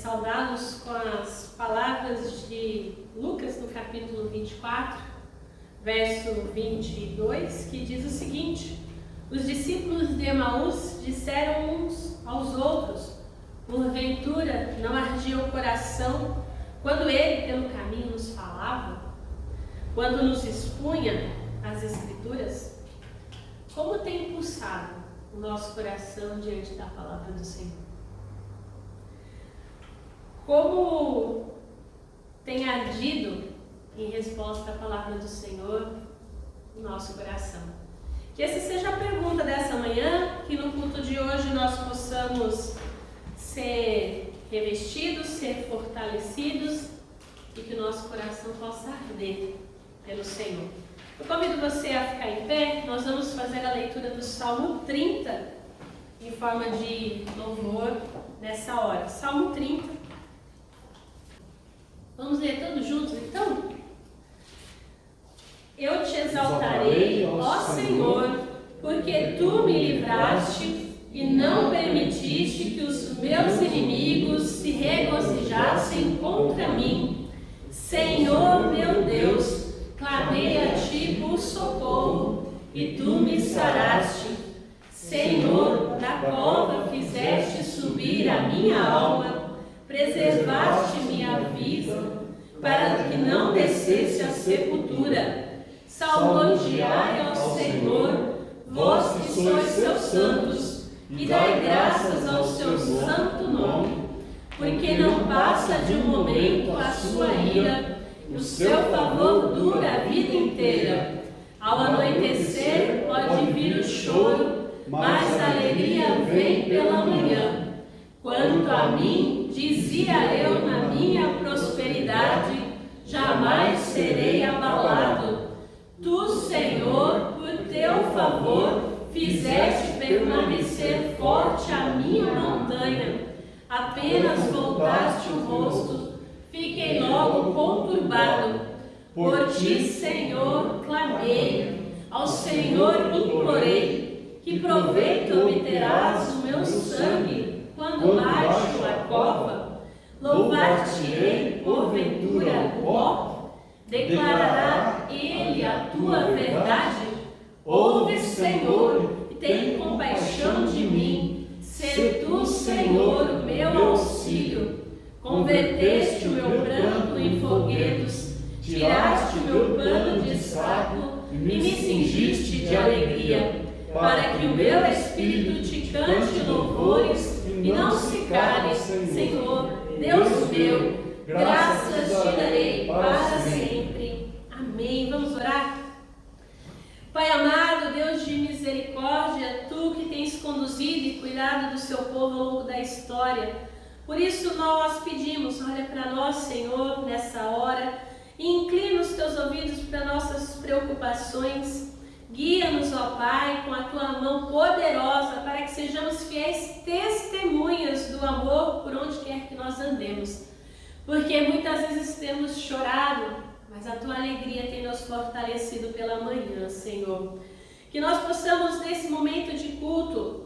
saudá-los com as palavras de Lucas no capítulo 24, verso 22, que diz o seguinte: os discípulos de Emaús disseram uns aos outros: porventura não ardia o coração quando ele pelo caminho nos falava, quando nos expunha as Escrituras? Como tem pulsado o nosso coração diante da palavra do Senhor? Como tem ardido em resposta à palavra do Senhor o nosso coração? Que essa seja a pergunta dessa manhã, que no culto de hoje nós possamos ser revestidos, ser fortalecidos e que o nosso coração possa arder pelo Senhor. Eu convido você a ficar em pé. Nós vamos fazer a leitura do Salmo 30 em forma de louvor nessa hora. Salmo 30. Vamos ler todos juntos então? Eu te exaltarei, ó Senhor, porque tu me livraste e não permitiste que os meus inimigos se regozijassem contra mim. Senhor meu Deus, clamei a ti por socorro e tu me saraste. Senhor, da cova fizeste subir a minha alma, preservaste minha vida, para que não descesse à sepultura. Salmodiai ao Senhor, vós que sois seus santos, e dai graças ao seu santo nome, porque não passa de um momento a sua ira, e o seu favor dura a vida inteira. Ao anoitecer pode vir o choro, mas a alegria vem pela manhã. Quanto a mim, dizia eu na minha prosperidade, jamais serei abalado. Tu, Senhor, por teu favor, fizeste permanecer forte a minha montanha. Apenas voltaste o rosto, fiquei logo conturbado. Por ti, Senhor, clamei, ao Senhor implorei. Que proveito obterás o meu sangue quando baixo a cova? Louvar-te-ei, porventura, o pó? Declarará ele a tua verdade? Ouve, Senhor, e tem compaixão de mim. Sê tu, Senhor, o meu auxílio. Converteste o meu pranto em foguetos, tiraste o meu pano de saco e me cingiste de alegria, para que o meu espírito te cante louvores e não se cale, Senhor, Deus meu. Graças te darei para sempre. Amém. Vamos orar? Pai amado, Deus de misericórdia, tu que tens conduzido e cuidado do seu povo ao longo da história, por isso nós pedimos, olha para nós, Senhor, nessa hora, e inclina os teus ouvidos para nossas preocupações. Guia-nos, ó Pai, com a tua mão poderosa, para que sejamos fiéis testemunhas do amor por onde quer que nós andemos. Porque muitas vezes temos chorado, mas a tua alegria tem nos fortalecido pela manhã, Senhor. Que nós possamos, nesse momento de culto,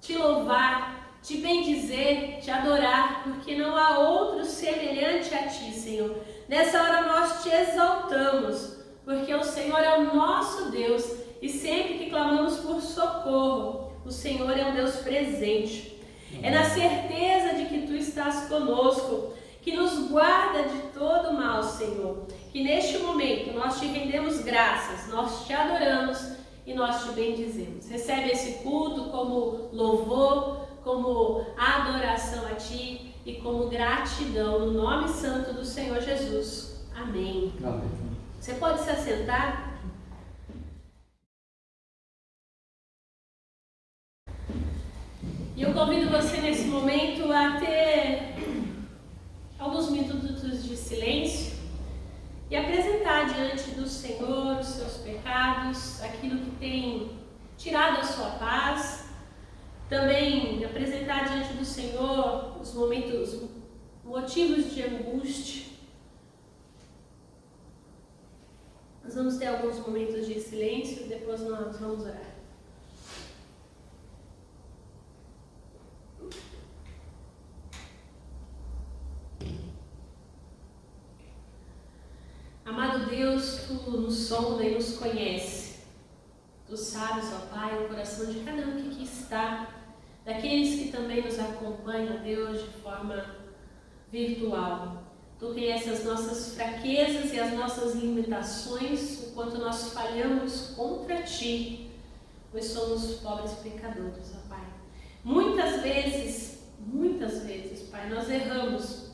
te louvar, te bendizer, te adorar, porque não há outro semelhante a ti, Senhor. Nessa hora nós te exaltamos, porque o Senhor é o nosso Deus e sempre que clamamos por socorro, o Senhor é um Deus presente. É na certeza de que tu estás conosco, que nos guarda de todo mal, Senhor. Que neste momento nós te rendemos graças, nós te adoramos e nós te bendizemos. Recebe esse culto como louvor, como adoração a ti e como gratidão no nome santo do Senhor Jesus. Amém. Amém. Você pode se assentar? E eu convido você nesse momento a ter alguns minutos de silêncio e apresentar diante do Senhor os seus pecados, aquilo que tem tirado a sua paz. Também apresentar diante do Senhor os motivos de angústia. Nós vamos ter alguns momentos de silêncio e depois nós vamos orar. Amado Deus, tu nos sonda e nos conhece. Tu sabes, ó Pai, o coração de cada um que aqui está, daqueles que também nos acompanham, Deus, de forma virtual. Tu conheces as nossas fraquezas e as nossas limitações, o quanto nós falhamos contra Ti, pois somos pobres pecadores, ó Pai. Muitas vezes, Pai, nós erramos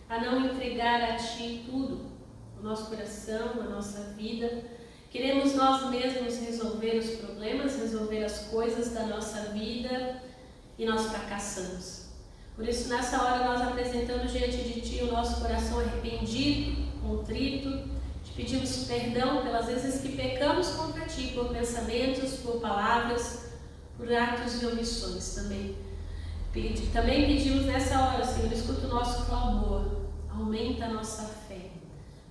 a não entregar a Ti tudo, o nosso coração, a nossa vida. Queremos nós mesmos resolver os problemas, resolver as coisas da nossa vida e nós fracassamos. Por isso, nessa hora, nós apresentamos diante de Ti o nosso coração arrependido, contrito. Te pedimos perdão pelas vezes que pecamos contra Ti, por pensamentos, por palavras, por atos e omissões também. Também pedimos nessa hora, Senhor, escuta o nosso clamor, aumenta a nossa fé.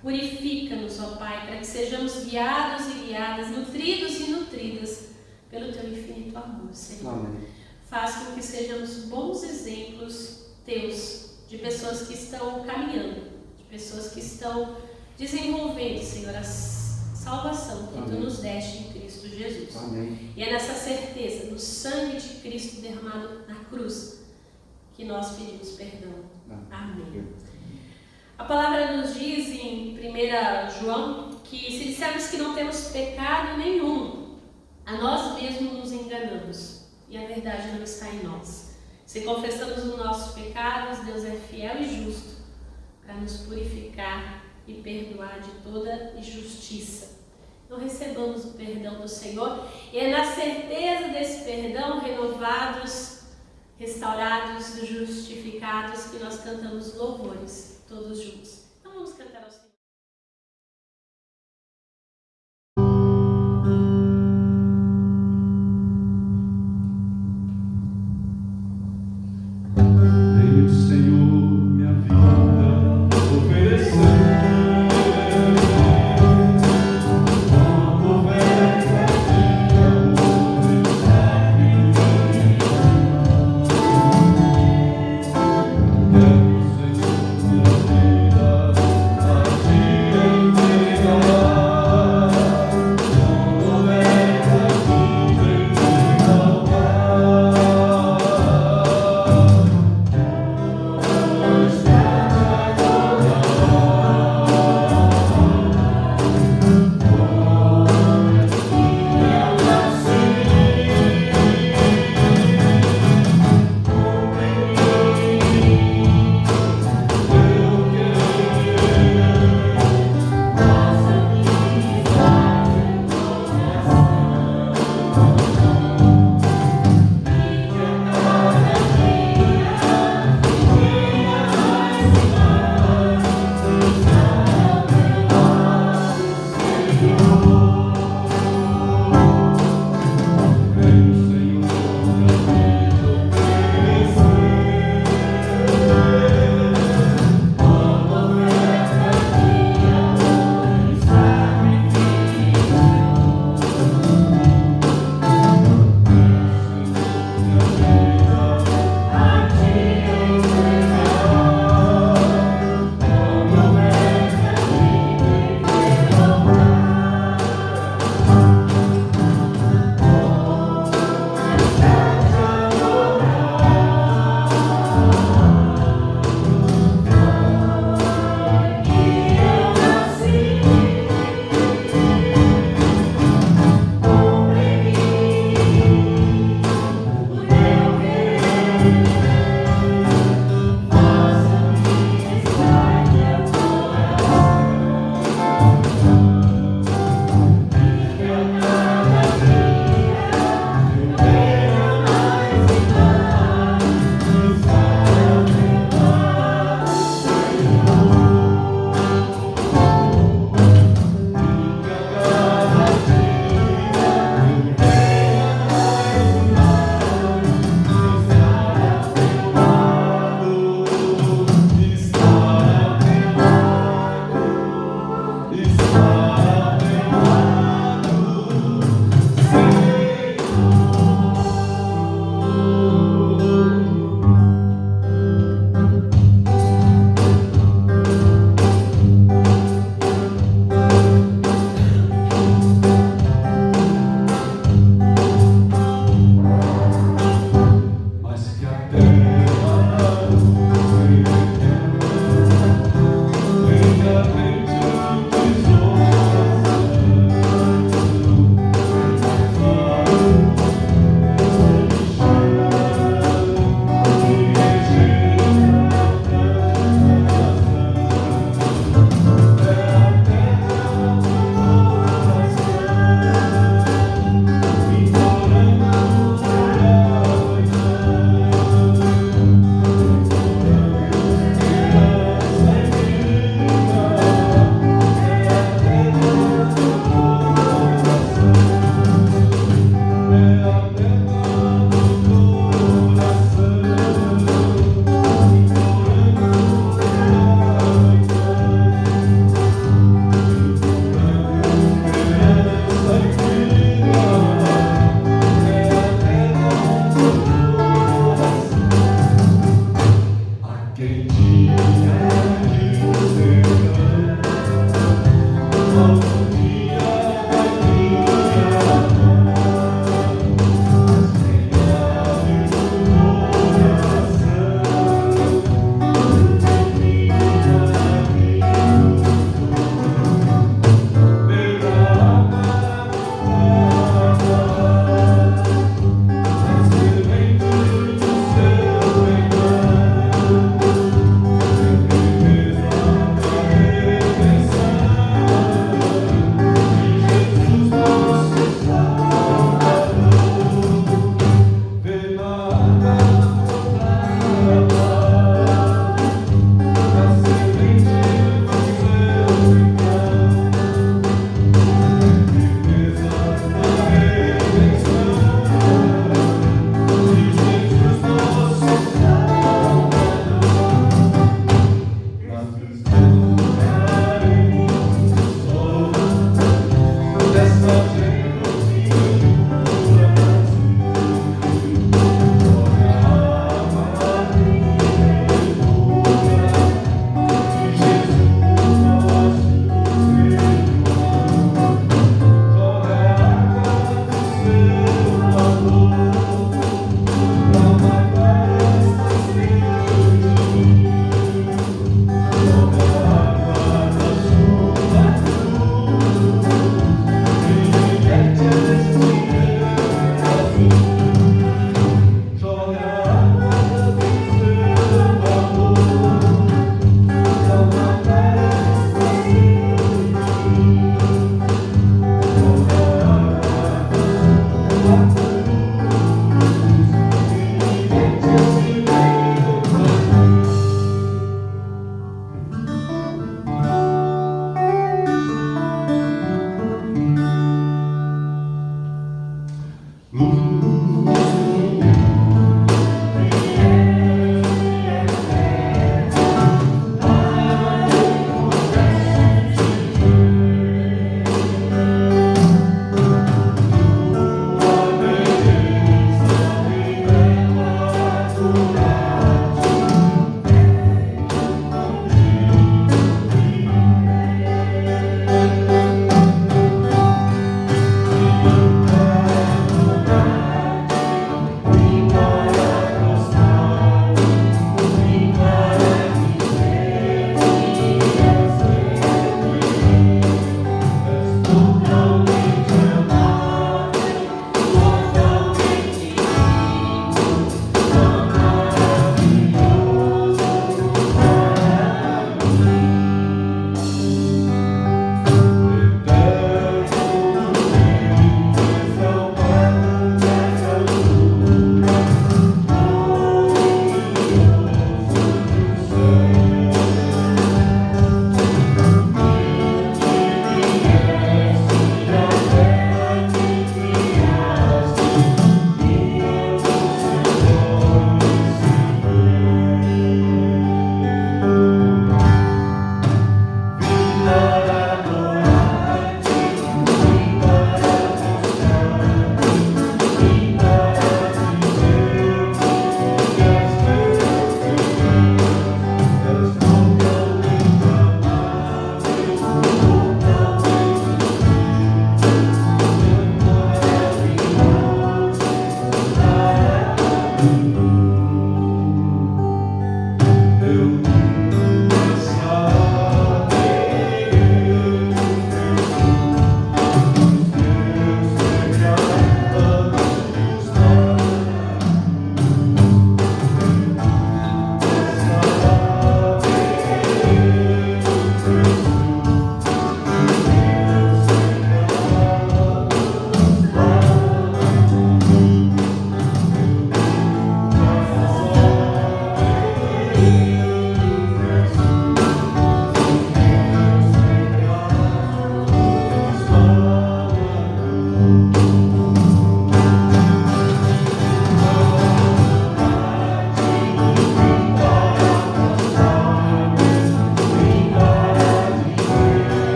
Purifica-nos, ó Pai, para que sejamos guiados e guiadas, nutridos e nutridas pelo Teu infinito amor, Senhor. Amém. Faz com que sejamos bons exemplos Teus, de pessoas que estão caminhando, de pessoas que estão desenvolvendo, Senhor, a salvação que Tu nos deste em Cristo Jesus. Amém. E é nessa certeza, no sangue de Cristo derramado na cruz, que nós pedimos perdão. Amém. A palavra nos diz em 1 João que se dissermos que não temos pecado nenhum, a nós mesmos nos enganamos e a verdade não está em nós. Se confessamos os nossos pecados, Deus é fiel e justo para nos purificar e perdoar de toda injustiça. Então recebamos o perdão do Senhor e é na certeza desse perdão, renovados, restaurados, justificados, que nós cantamos louvores todos juntos. Então vamos cantar ao Senhor. Senhor, minha vida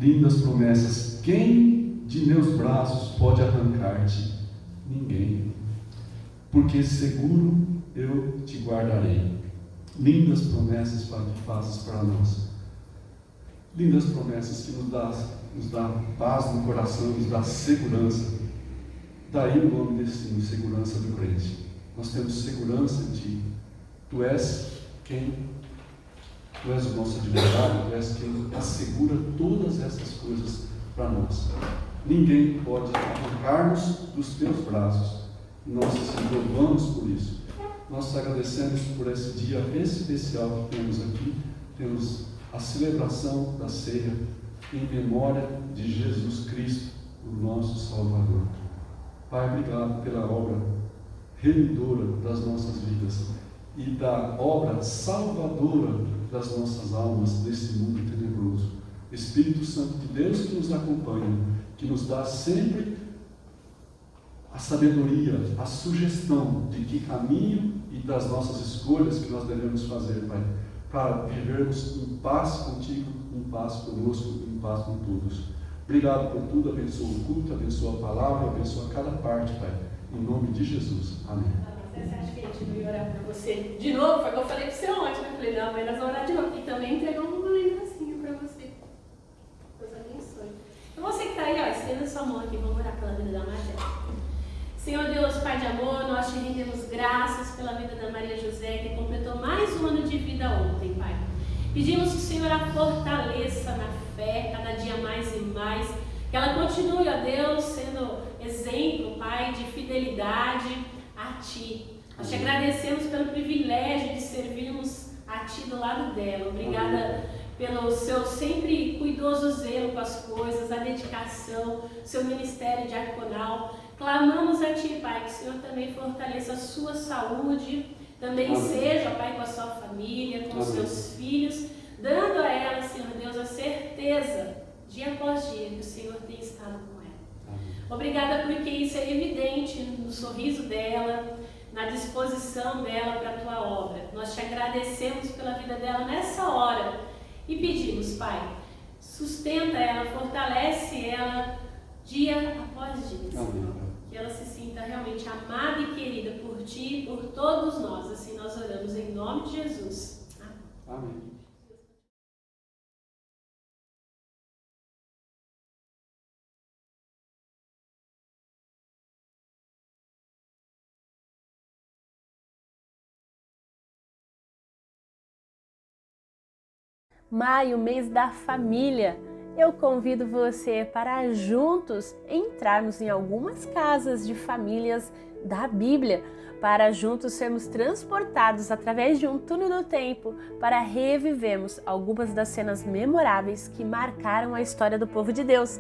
lindas promessas. Quem de meus braços pode arrancar-te? Ninguém. Porque seguro eu te guardarei. Lindas promessas que fazes para nós. Lindas promessas que nos dá paz no coração, nos dá segurança. Daí o nome desse sino, segurança do crente. Nós temos segurança em Ti. Tu és o nosso advogado, Tu és quem assegura todas essas coisas para nós. Ninguém pode arrancar-nos dos Teus braços. Nós te louvamos por isso. Nós te agradecemos por esse dia especial que temos aqui. Temos a celebração da ceia em memória de Jesus Cristo, o nosso Salvador. Pai, obrigado pela obra remidora das nossas vidas e da obra salvadora das nossas almas nesse mundo tenebroso. Espírito Santo de Deus que nos acompanha, que nos dá sempre a sabedoria, a sugestão de que caminho e das nossas escolhas que nós devemos fazer, Pai, para vivermos em paz contigo, em paz conosco, em paz com todos. Obrigado por tudo, abençoa o culto, abençoa a palavra, abençoa cada parte, Pai, em nome de Jesus. Amém. Você acha que a gente não ia orar para você de novo? Foi o que eu falei para você ontem. Eu falei, não, mas nós vamos orar de novo. E também entregamos uma lembrancinha para você. Deus abençoe. Então você que está aí, ó, estenda sua mão aqui, vamos orar pela vida da Maria. Senhor Deus, Pai de amor, nós te rendemos graças pela vida da Maria José, que completou mais um ano de vida ontem, Pai. Pedimos que o Senhor a fortaleça na fé, cada dia mais e mais, que ela continue, ó Deus, sendo exemplo, Pai, de fidelidade a Ti. Nós te agradecemos pelo privilégio de servirmos a Ti do lado dela. Obrigada pelo seu sempre cuidoso zelo com as coisas, a dedicação, seu ministério diaconal. Clamamos a Ti, Pai, que o Senhor também fortaleça a sua saúde, também seja, Pai, com a sua família, com os seus filhos, dando a ela, Senhor Deus, a certeza, dia após dia, que o Senhor tem estado com ela. Obrigada porque isso é evidente no sorriso dela, na disposição dela para a Tua obra. Nós te agradecemos pela vida dela nessa hora e pedimos, Pai, sustenta ela, fortalece ela dia após dia, Senhor. que ela se sinta realmente amada e querida por Ti e por todos nós. Assim nós oramos em nome de Jesus. Amém. Maio, mês da família. Eu convido você para juntos entrarmos em algumas casas de famílias da Bíblia, para juntos sermos transportados através de um túnel do tempo para revivermos algumas das cenas memoráveis que marcaram a história do povo de Deus.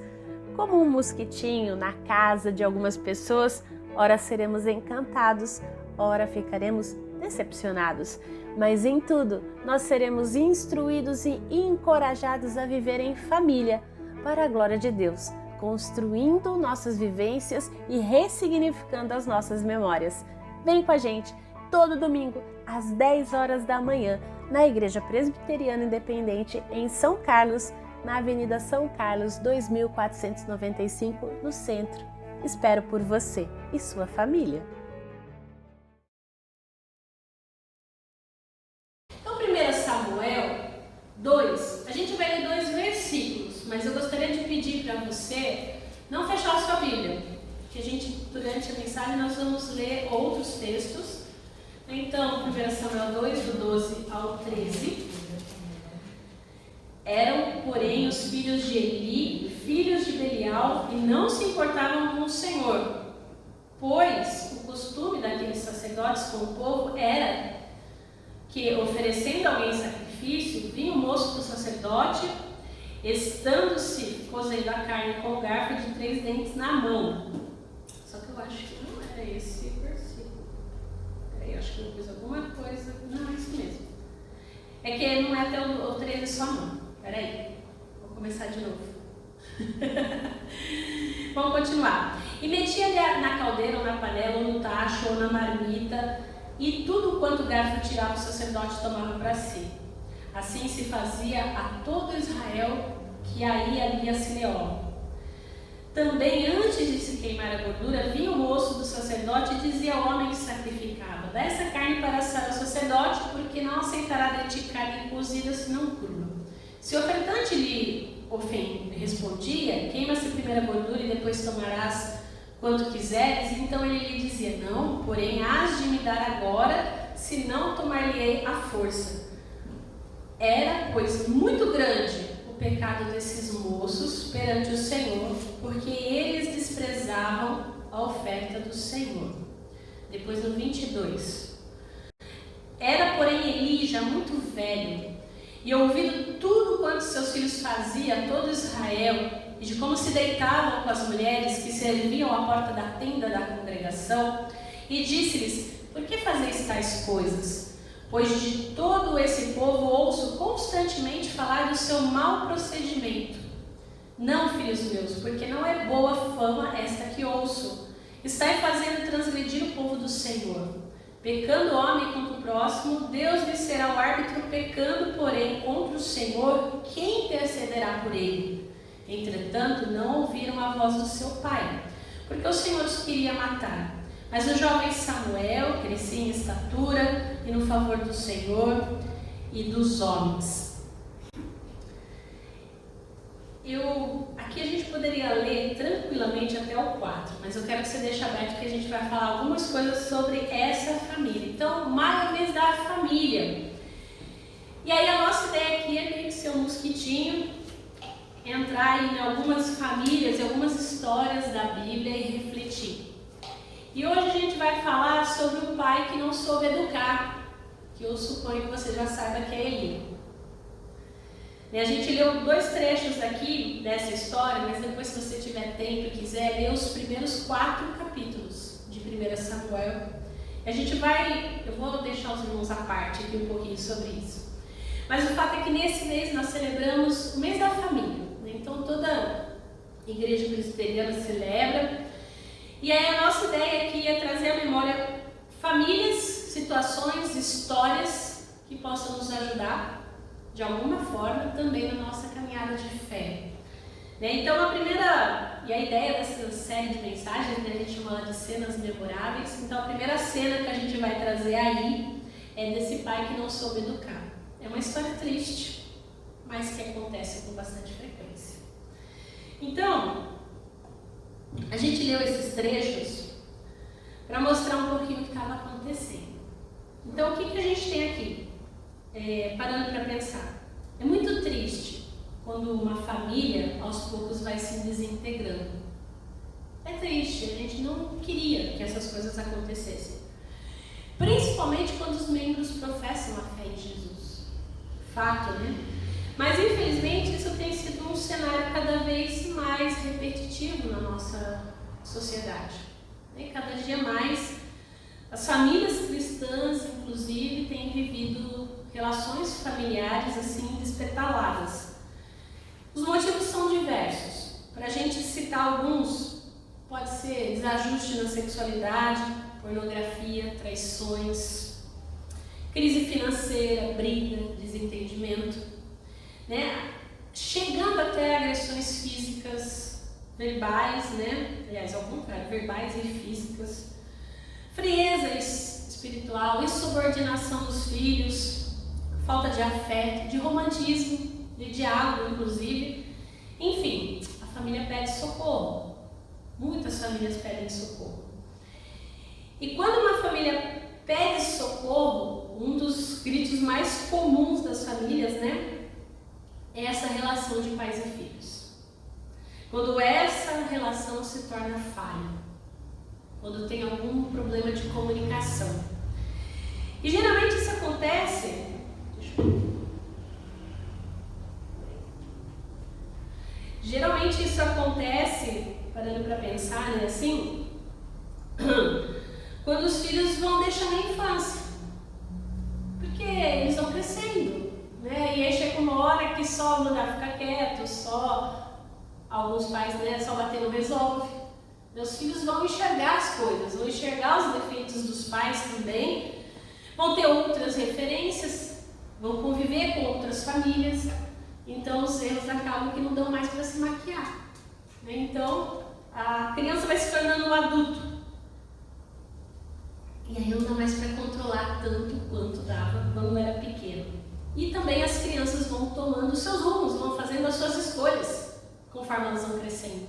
Como um mosquitinho na casa de algumas pessoas, ora seremos encantados, ora ficaremos decepcionados. Mas em tudo, nós seremos instruídos e encorajados a viver em família, para a glória de Deus, construindo nossas vivências e ressignificando as nossas memórias. Vem com a gente, todo domingo, às 10 horas da manhã, na Igreja Presbiteriana Independente, em São Carlos, na Avenida São Carlos, 2495, no centro. Espero por você e sua família. Então, 1 Samuel 2, a gente vai ler 2 versículos, mas eu gostaria de pedir para você não fechar a sua Bíblia, porque a gente, durante a mensagem, nós vamos ler outros textos. Então, 1 Samuel 2, do 12 ao 13. Eram, porém, os filhos de Eli, filhos de Belial, e não se importavam com o Senhor, pois o costume daqueles sacerdotes com o povo era que, oferecendo alguém sacrifício, vinha o moço do sacerdote, estando-se cozendo a carne com o garfo de 3 dentes na mão. Só que eu acho que não era esse versículo. Peraí, eu acho que eu fiz alguma coisa. Não, é isso mesmo. É que não é até o 13 só não. Peraí, vou começar de novo. Vamos continuar. E metia-lhe na caldeira, ou na panela, ou no tacho, ou na marmita, e tudo quanto o garfo tirava o sacerdote tomava para si. Assim se fazia a todo Israel que aí ali a Simeó. Também antes de se queimar a gordura, vinha o moço do sacerdote e dizia ao homem que sacrificava: dá essa carne para assar ao sacerdote, porque não aceitará de ti carne cozida, senão crua. Se o ofertante lhe respondia: queima-se primeiro a gordura e depois tomarás quanto quiseres, então ele lhe dizia: não, porém hás de me dar agora, senão tomar-lhe-ei à força. Era, pois, muito grande o pecado desses moços perante o Senhor, porque eles desprezavam a oferta do Senhor. Depois no 22. Era, porém, Eli já muito velho, e ouvindo tudo quanto seus filhos faziam a todo Israel, e de como se deitavam com as mulheres que serviam à porta da tenda da congregação, e disse-lhes: por que fazeis tais coisas? Pois de todo esse povo ouço constantemente falar do seu mau procedimento. Não, filhos meus, porque não é boa fama esta que ouço. Estai fazendo transgredir o povo do Senhor. Pecando o homem contra o próximo, Deus lhe será o árbitro. Pecando, porém, contra o Senhor, quem intercederá por ele? Entretanto, não ouviram a voz do seu pai, porque o Senhor os queria matar. Mas o jovem Samuel crescia em estatura e no favor do Senhor e dos homens. Aqui a gente poderia ler tranquilamente até o 4, mas eu quero que você deixe aberto que a gente vai falar algumas coisas sobre essa família. Então, maio é o mês da família. E aí a nossa ideia aqui é meio que ser um mosquitinho, entrar em algumas famílias e algumas histórias da Bíblia e refletir. E hoje a gente vai falar sobre o pai que não soube educar, que eu suponho que você já saiba que é Eli. E a gente leu 2 trechos aqui dessa história, mas depois, se você tiver tempo e quiser, ler os primeiros 4 capítulos de 1 Samuel. Eu vou deixar os irmãos à parte aqui um pouquinho sobre isso. Mas o fato é que nesse mês nós celebramos o mês da família, né? Então toda igreja presbiteriana celebra. E aí a nossa ideia aqui é trazer à memória famílias, situações, histórias que possam nos ajudar de alguma forma também na nossa caminhada de fé. Então a ideia dessa série de mensagens, né, a gente chama de cenas memoráveis. Então a primeira cena que a gente vai trazer aí é desse pai que não soube educar. É uma história triste, mas que acontece com bastante frequência. Então, a gente leu esses trechos para mostrar um pouquinho o que estava acontecendo. Então, o que a gente tem aqui? Parando para pensar. É muito triste quando uma família, aos poucos, vai se desintegrando. É triste, a gente não queria que essas coisas acontecessem. Principalmente quando os membros professam a fé em Jesus. Fato, né? Mas, infelizmente, isso tem sido um cenário cada vez mais repetitivo na nossa sociedade. Cada dia mais, as famílias cristãs, inclusive, têm vivido relações familiares assim despetaladas. Os motivos são diversos. Para a gente citar alguns, pode ser desajuste na sexualidade, pornografia, traições, crise financeira, briga, desentendimento, né? Chegando até agressões físicas, verbais, né? Aliás, ao contrário, verbais e físicas, frieza espiritual, insubordinação dos filhos, falta de afeto, de romantismo, de diálogo, inclusive. Enfim, a família pede socorro. Muitas famílias pedem socorro. E quando uma família pede socorro, um dos gritos mais comuns das famílias, né, é essa relação de pais e filhos. Quando essa relação se torna falha, quando tem algum problema de comunicação. E geralmente isso acontece... Geralmente isso acontece, parando para pensar, né, assim, quando os filhos vão deixar na infância, porque eles vão crescendo, né, e aí chega uma hora que só mandar ficar quieto, só alguns pais, né, só bater não resolve. Meus filhos vão enxergar as coisas, vão enxergar os defeitos dos pais também, vão ter outras referências, vão conviver com outras famílias. Então os erros acabam que não dão mais para se maquiar. Então a criança vai se tornando um adulto. E aí não dá mais para controlar tanto quanto dava quando era pequeno. E também as crianças vão tomando seus rumos, vão fazendo as suas escolhas conforme elas vão crescendo.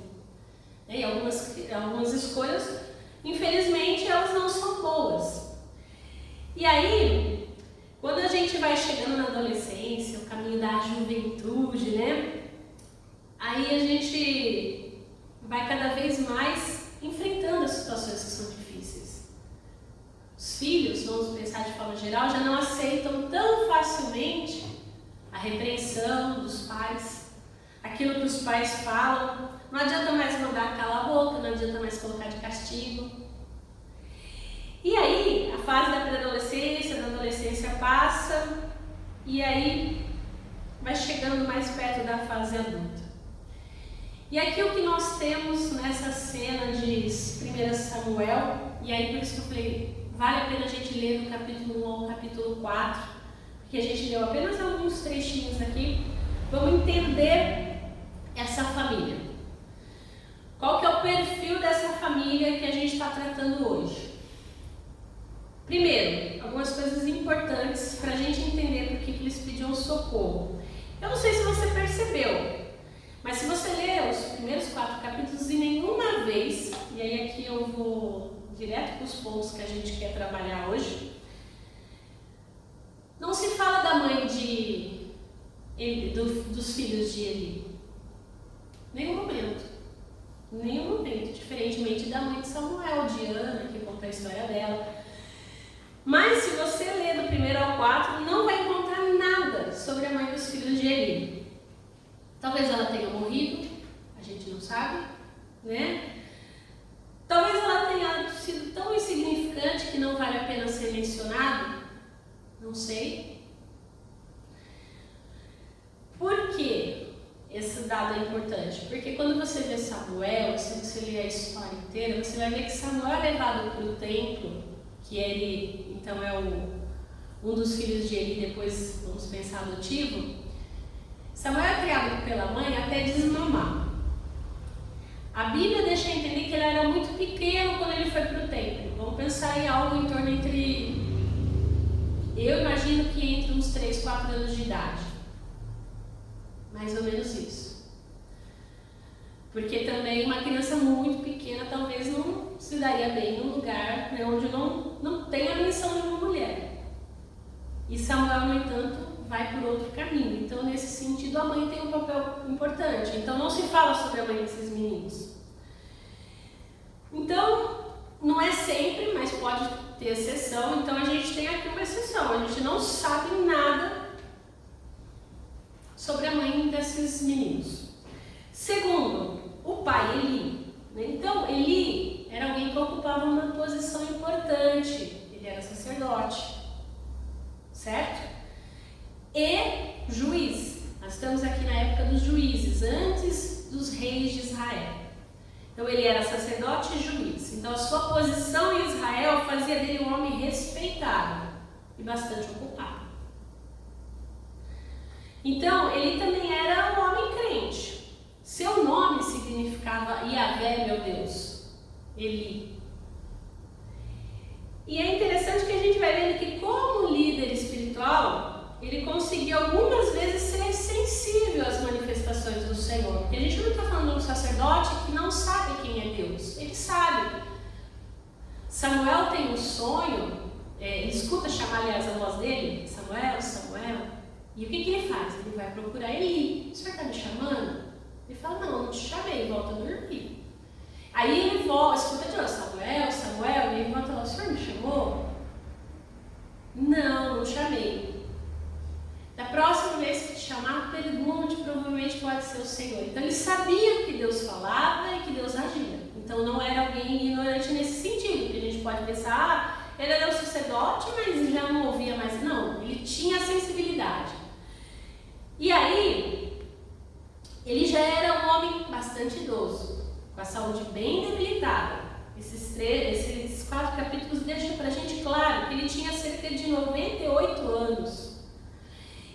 E algumas escolhas, infelizmente, elas não são boas. E aí, quando a gente vai chegando na adolescência, o caminho da juventude, né? Aí a gente vai cada vez mais enfrentando as situações que são difíceis. Os filhos, vamos pensar de forma geral, já não aceitam tão facilmente a repreensão dos pais, aquilo que os pais falam. Não adianta mais mandar calar a boca, não adianta mais colocar de castigo. E aí, a fase da pré-adolescência, da adolescência passa, e aí vai chegando mais perto da fase adulta. E aqui o que nós temos nessa cena de 1 Samuel, e aí por isso que eu falei, vale a pena a gente ler do capítulo 1 ao capítulo 4, porque a gente leu apenas alguns trechinhos aqui. Vamos entender essa família. Qual que é o perfil dessa família que a gente está tratando hoje? Primeiro, algumas coisas importantes para a gente entender por que eles pediam socorro. Eu não sei se você percebeu, mas se você ler os primeiros 4 capítulos e nenhuma vez, e aí aqui eu vou direto para os pontos que a gente quer trabalhar hoje, não se fala da mãe de Eli, dos filhos de Eli. Nenhum momento. Nenhum momento, diferentemente da mãe de Samuel, de Ana, que conta a história dela. Mas se você ler do 1 ao 4, não vai encontrar nada sobre a mãe dos filhos de Eli. Talvez ela tenha morrido, a gente não sabe, né? Talvez ela tenha sido tão insignificante que não vale a pena ser mencionado, não sei. Por quê? Esse dado é importante, porque quando você vê Samuel, se você lê a história inteira, você vai ver que Samuel é levado para o templo, que ele, então é um dos filhos de Eli, depois vamos pensar adotivo. Samuel é criado pela mãe até desmamar. A Bíblia deixa entender que ele era muito pequeno quando ele foi para o templo. Vamos pensar em algo em torno entre, eu imagino que entre uns 3, 4 anos de idade. Mais ou menos isso. Porque também uma criança muito pequena talvez não se daria bem num lugar, né, onde não tem a menção de uma mulher. E Samuel, no entanto, vai por outro caminho. Então, nesse sentido, a mãe tem um papel importante. Então, não se fala sobre a mãe desses meninos. Então, não é sempre, mas pode ter exceção. Então, a gente tem aqui uma exceção. A gente não sabe nada sobre a mãe desses meninos. Segundo, o pai Eli. Então, Eli era alguém que ocupava uma posição importante. Ele era sacerdote, certo? E juiz. Nós estamos aqui na época dos juízes, antes dos reis de Israel. Então, ele era sacerdote e juiz. Então, a sua posição em Israel fazia dele um homem respeitado e bastante ocupado. Então, ele também era um homem crente. Seu nome significava Yahvé, meu Deus, Eli. E é interessante que a gente vai vendo que, como líder espiritual, ele conseguiu algumas vezes ser sensível às manifestações do Senhor. Porque a gente não está falando de um sacerdote que não sabe quem é Deus. Ele sabe. Samuel tem um sonho, ele escuta chamar, aliás, a voz dele, Samuel, Samuel. E o que ele faz? Ele vai procurar Eli. O senhor está me chamando? Ele fala, não te chamei, volta a dormir. Aí ele volta, escuta de novo, Samuel, Samuel, e ele volta lá, o senhor me chamou? Não chamei. Da próxima vez que te chamar, pergunte, provavelmente pode ser o Senhor. Então ele sabia que Deus falava e que Deus agia. Então não era alguém ignorante nesse sentido, porque a gente pode pensar, ele era um sacerdote, mas já não ouvia mais. Não, ele tinha sensibilidade. E aí, ele já era um homem bastante idoso, com a saúde bem debilitada. Esses 4 capítulos deixam pra gente claro que ele tinha cerca de 98 anos.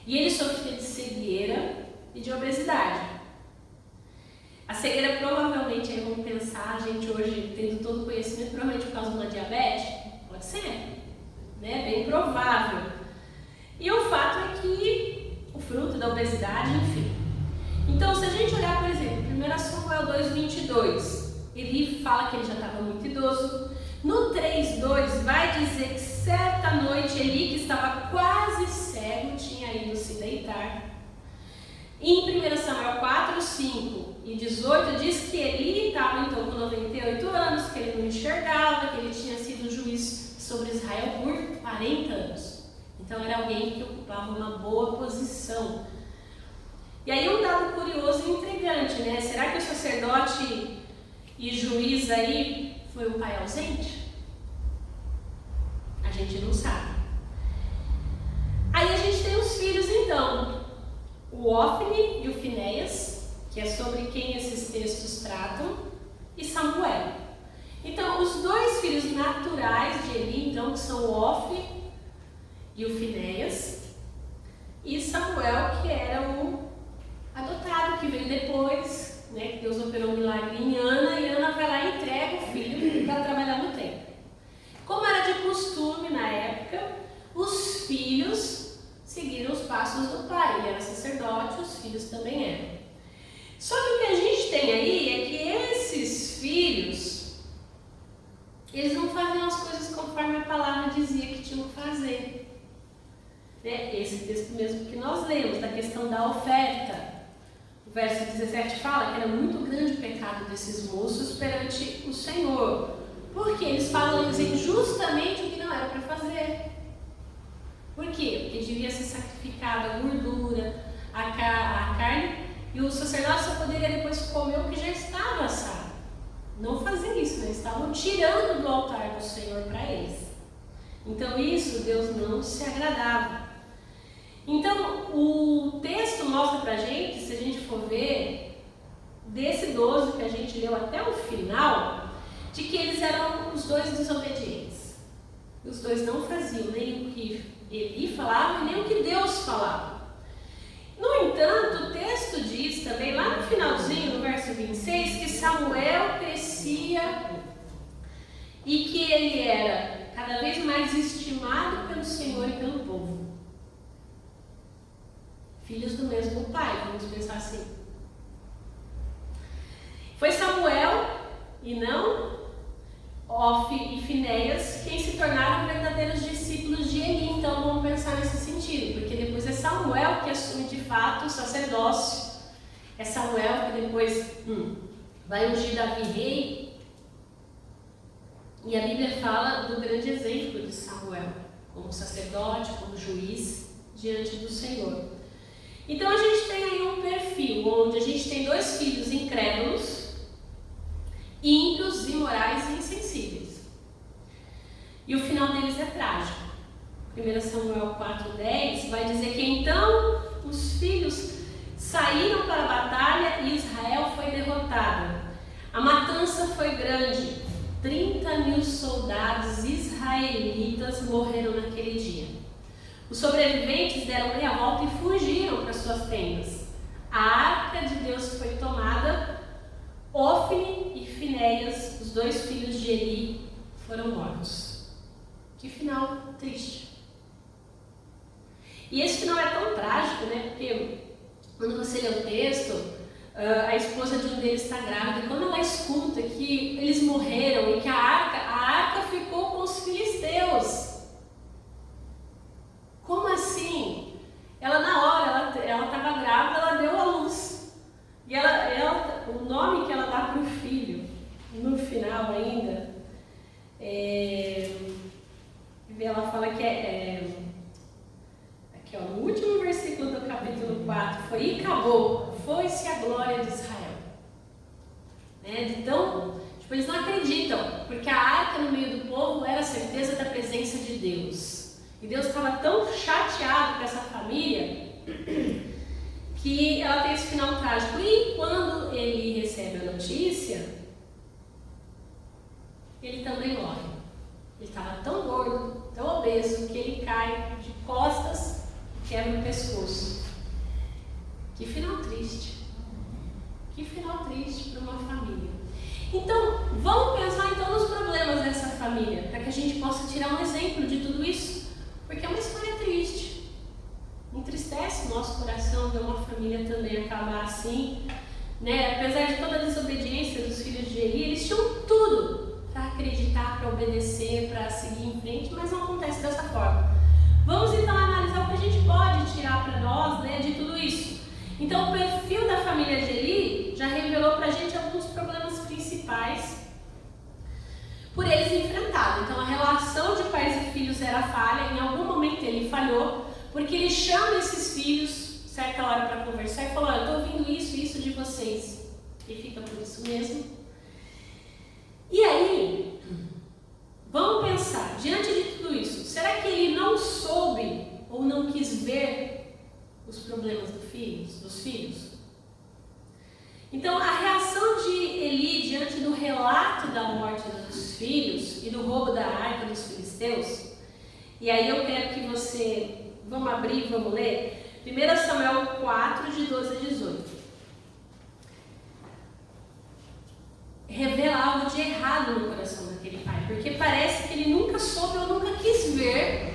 E ele sofria de cegueira e de obesidade. A cegueira provavelmente, aí vamos pensar, a gente hoje tendo todo o conhecimento, provavelmente por causa de uma diabetes, pode ser, né? Bem provável. E o fato é que o fruto da obesidade, enfim. Então, se a gente olhar, por exemplo, 1 Samuel 2:22, ele fala que ele já estava muito idoso. No 3:2 vai dizer que certa noite Eli, que estava quase cego, tinha ido se deitar. Em 1 Samuel 4:5-18 diz que Eli estava então com 98 anos, que ele não enxergava, que ele tinha sido juiz sobre Israel por 40 anos. Então era alguém que ocupava uma boa posição. E aí um dado curioso e intrigante, né? Será que o sacerdote e juiz aí foi um pai ausente? A gente não sabe. Aí a gente tem os filhos então, o Ofni e o Finéias, que é sobre quem esses textos tratam, e Samuel. Então os 2 filhos naturais de Eli, então, que são o Ofni e o Finéias, e Samuel, que era o adotado, que veio depois, né, que Deus operou um milagre em Ana, e Ana vai lá e entrega o filho para trabalhar no templo. Como era de costume na época, os filhos seguiram os passos do pai. Ele era sacerdote, os filhos também eram. Só que o que a gente tem aí é que esses filhos, eles não faziam as coisas conforme a palavra dizia que tinham que fazer. Né? Esse texto mesmo que nós lemos, da questão da oferta. O verso 17 fala que era muito grande o pecado desses moços perante o Senhor. Porque eles falam justamente o que não era para fazer. Por quê? Porque devia ser sacrificada a gordura, a carne, e o sacerdote só poderia depois comer o que já estava assado. Não fazer isso, né? Estavam tirando do altar do Senhor para eles. Então isso Deus não se agradava. Então o texto mostra para a gente, se a gente for ver, desse 12 que a gente leu até o final, de que eles eram os 2 desobedientes. Os 2 não faziam nem o que Eli falava e nem o que Deus falava. No entanto, o texto diz também, lá no finalzinho, no verso 26, que Samuel Samuel crescia e que ele era cada vez mais estimado pelo Senhor e pelo povo. Filhos do mesmo pai, vamos pensar assim. Foi Samuel e não Ofni e Finéias quem se tornaram verdadeiros discípulos de Eli. Então vamos pensar nesse sentido, porque depois é Samuel que assume de fato o sacerdócio. É Samuel que depois vai ungir Davi rei. E a Bíblia fala do grande exemplo de Samuel, como sacerdote, como juiz diante do Senhor. Então a gente tem aí um perfil onde a gente tem dois filhos incrédulos, ímpios, imorais e insensíveis. E o final deles é trágico. 1 Samuel 4,10 vai dizer que então os filhos saíram para a batalha e Israel foi derrotada. A matança foi grande. 30.000 soldados israelitas morreram naquele dia. Os sobreviventes deram meia volta e fugiram para suas tendas. A arca de Deus foi tomada. Ofni e Finéias, os dois filhos de Eli, foram mortos. Que final triste. E esse final é tão trágico, né? Porque quando você lê o texto, a esposa de um deles está grávida, e quando ela escuta que eles morreram e que a arca ficou com os filisteus. Como assim? Ela na hora, ela estava grávida, ela deu à luz. E o nome que ela dá para o filho, no final ainda, ela fala que aqui ó, no último versículo do capítulo 4, e acabou, foi-se a glória de Israel. Então, eles não acreditam, porque a arca no meio do povo era a certeza da presença de Deus. E Deus estava tão chateado com essa família que ela tem esse final trágico. E quando ele recebe a notícia, ele também morre. Ele estava tão gordo, tão obeso, que ele cai de costas e quebra o pescoço. Que final triste. Que final triste para uma família. Então, vamos pensar então nos problemas dessa família, para que a gente possa tirar um exemplo de tudo isso. Porque é uma história triste. Entristece o nosso coração ver uma família também acabar assim, né? Apesar de toda a desobediência dos filhos de Eli, eles tinham tudo para acreditar, para obedecer, para seguir em frente, mas não acontece dessa forma. Vamos então analisar o que a gente pode tirar para nós, né, de tudo isso. Então, o perfil da família de Eli já revelou para a gente alguns problemas principais por eles enfrentados. Então, a relação de pais e filhos era falha, em algum momento ele falhou, porque ele chama esses filhos certa hora para conversar e falou: eu estou ouvindo isso de vocês. E fica por isso mesmo. E aí, vamos pensar, diante de tudo isso, será que ele não soube ou não quis ver os problemas dos filhos? Então, a reação de Eli diante do relato da morte dos filhos e do roubo da arca dos filisteus, e aí eu quero que você, vamos abrir e vamos ler, 1 Samuel 4, de 12 a 18. Revela algo de errado no coração daquele pai, porque parece que ele nunca soube ou nunca quis ver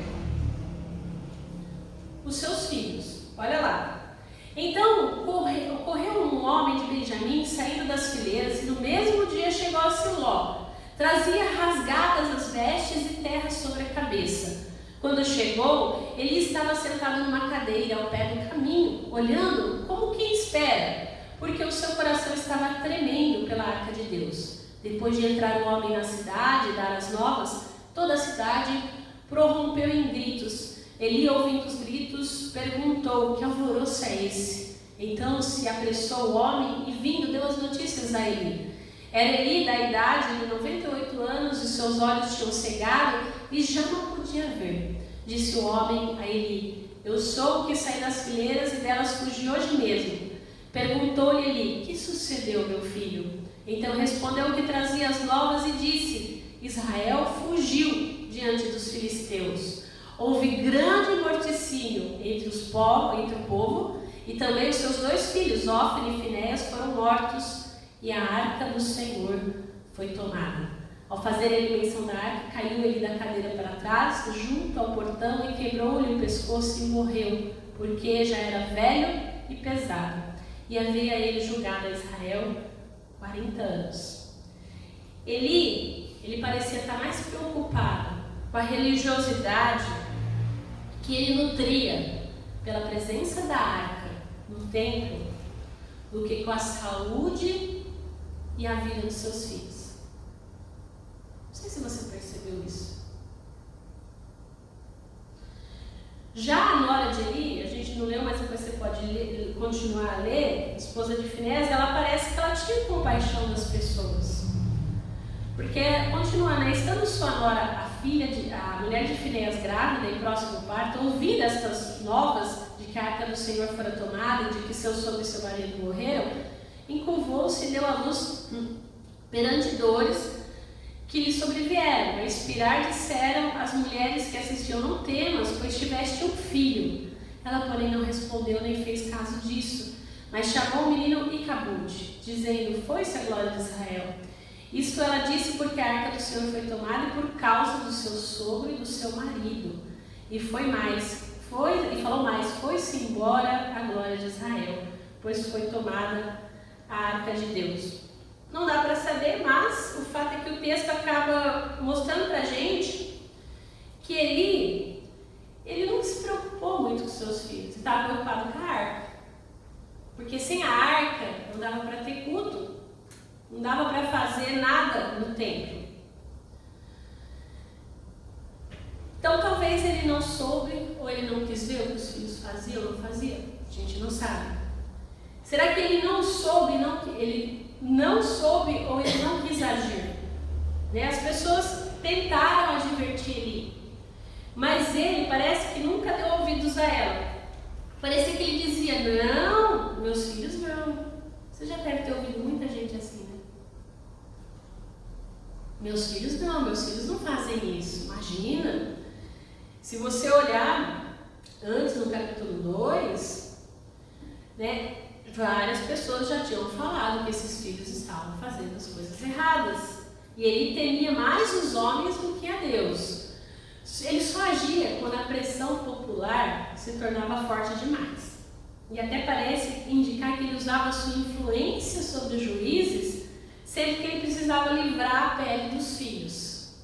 os seus filhos. Olha lá. Então ocorreu um homem de Benjamim saindo das fileiras e no mesmo dia chegou a Siló. Trazia rasgadas as vestes e terra sobre a cabeça. Quando chegou, ele estava sentado numa cadeira ao pé do caminho, olhando como quem espera, porque o seu coração estava tremendo pela arca de Deus. Depois de entrar o homem na cidade e dar as novas, toda a cidade prorrompeu em gritos. Eli, ouvindo os gritos, perguntou: que alvoroço é esse? Então se apressou o homem e, vindo, deu as notícias a Eli. Era Eli da idade de 98 anos e seus olhos tinham cegado e já não podia ver. Disse o homem a Eli: eu sou o que saí das fileiras e delas fugi hoje mesmo. Perguntou-lhe Eli: que sucedeu, meu filho? Então respondeu o que trazia as novas e disse: Israel fugiu diante dos filisteus. Houve grande morticínio entre o povo, e também os seus dois filhos, Ofni e Finéias, foram mortos e a arca do Senhor foi tomada. Ao fazer ele menção da arca, caiu ele da cadeira para trás, junto ao portão, e quebrou-lhe o pescoço e morreu, porque já era velho e pesado. E havia ele julgado a Israel 40 anos. Ele parecia estar mais preocupado com a religiosidade que ele nutria pela presença da arca no templo do que com a saúde e a vida dos seus filhos. Não sei se você percebeu isso. Já a nora de Eli, a gente não leu, mas depois você pode continuar a ler, a esposa de Finés, ela parece que ela tinha compaixão das pessoas. Porque, continuando, estando sua nora, a mulher de Finés grávida e próximo ao parto, ouvir estas novas de que a arca do Senhor fora tomada e de que seu sogro e seu marido morreram, encurvou-se e deu à luz perante dores que lhe sobrevieram. A expirar disseram as mulheres que assistiam: não temas, pois tiveste um filho. Ela, porém, não respondeu nem fez caso disso, mas chamou o menino Icabude, dizendo: foi-se a glória de Israel. Isto ela disse porque a arca do Senhor foi tomada e por causa do seu sogro e do seu marido. E falou mais, foi-se embora a glória de Israel, pois foi tomada a arca de Deus. Não dá para saber, mas o fato é que o texto acaba mostrando para a gente que ele não se preocupou muito com seus filhos, estava preocupado com a arca. Porque sem a arca não dava para ter culto, não dava para fazer nada no templo. Então talvez ele não soube, ou ele não quis ver o que os filhos faziam ou não faziam. A gente não sabe. Será que ele não soube, ele não soube ou ele não quis agir? As pessoas tentaram advertir ele, mas ele parece que nunca deu ouvidos a ela. Parecia que ele dizia: não, meus filhos não. Você já deve ter ouvido muita gente assim, né? Meus filhos não fazem isso. Imagina, se você olhar antes no capítulo 2, várias pessoas já tinham falado que esses filhos estavam fazendo as coisas erradas. E ele temia mais os homens do que a Deus. Ele só agia quando a pressão popular se tornava forte demais. E até parece indicar que ele usava sua influência sobre os juízes sempre que ele precisava livrar a pele dos filhos.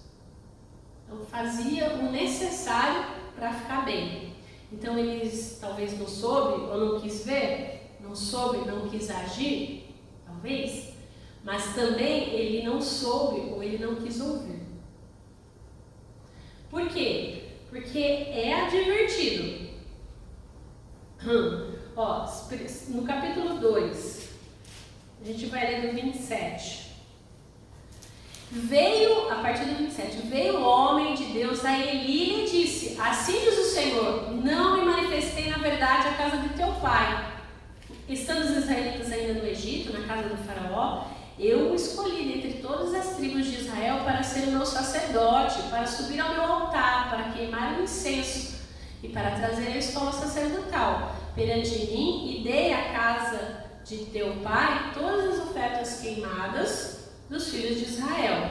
Então fazia o necessário para ficar bem. Então ele talvez não soube ou não quis ver, não soube, não quis agir, talvez, mas também ele não soube ou ele não quis ouvir. Por quê? Porque é advertido. No capítulo 2, a gente vai ler do 27. A partir do 27, veio o homem de Deus a Eli e disse: assim diz o Senhor, não me manifestei na verdade à casa de teu pai. Estando os israelitas ainda no Egito, na casa do faraó, eu o escolhi dentre todas as tribos de Israel para ser o meu sacerdote, para subir ao meu altar, para queimar o incenso e para trazer a escola sacerdotal perante mim, e dei à casa de teu pai todas as ofertas queimadas dos filhos de Israel.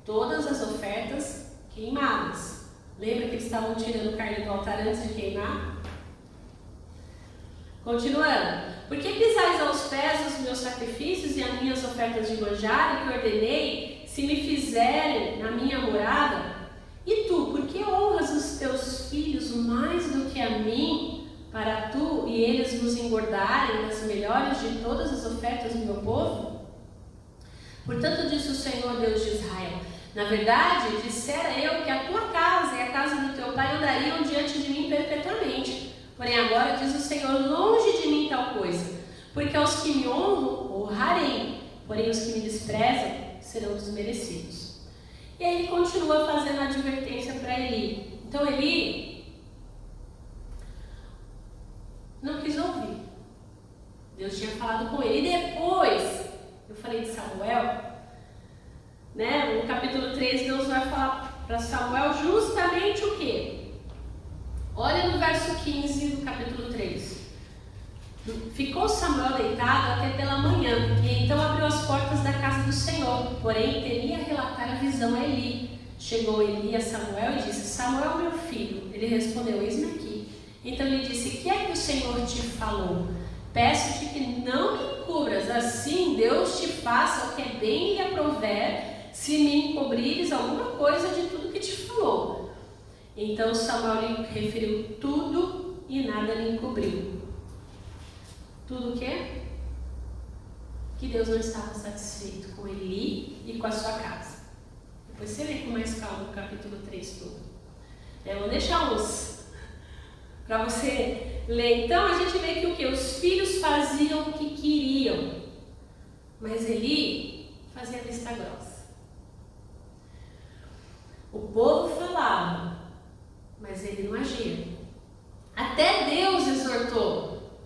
Todas as ofertas queimadas. Lembra que eles estavam tirando carne do altar antes de queimar? Continuando. Por que pisais aos pés os meus sacrifícios e as minhas ofertas de manjar, que ordenei, se me fizerem na minha morada? E tu, por que honras os teus filhos mais do que a mim, para tu e eles vos engordarem nas melhores de todas as ofertas do meu povo? Portanto, disse o Senhor Deus de Israel: na verdade, dissera eu que a tua casa e a casa do teu pai andariam diante de mim perpetuamente. Porém agora diz o Senhor: longe de mim tal coisa, porque aos que me honram honrarei, porém os que me desprezam serão desmerecidos. E aí ele continua fazendo a advertência para Eli. Então Eli não quis ouvir. Deus tinha falado com ele. E depois, eu falei de Samuel, no capítulo 3, Deus vai falar para Samuel justamente o quê? Olha no verso 15 do capítulo 3. Ficou Samuel deitado até pela manhã, e então abriu as portas da casa do Senhor, porém temia relatar a visão a Eli. Chegou Eli a Samuel e disse: Samuel, meu filho. Ele respondeu: eis-me aqui. Então ele disse: que é que o Senhor te falou? Peço-te que não me encubras, assim Deus te faça o que é bem e lhe aprouver, se me encobrires alguma coisa de tudo que te falou. Então Samuel lhe referiu tudo e nada lhe encobriu. Tudo o quê? Que Deus não estava satisfeito com Eli e com a sua casa. Depois você lê com mais calma o capítulo 3 todo. Eu vou deixar uns para você ler. Então a gente vê que o que? Os filhos faziam o que queriam, mas Eli fazia vista grossa. O povo falava, mas ele não agia. Até Deus exortou,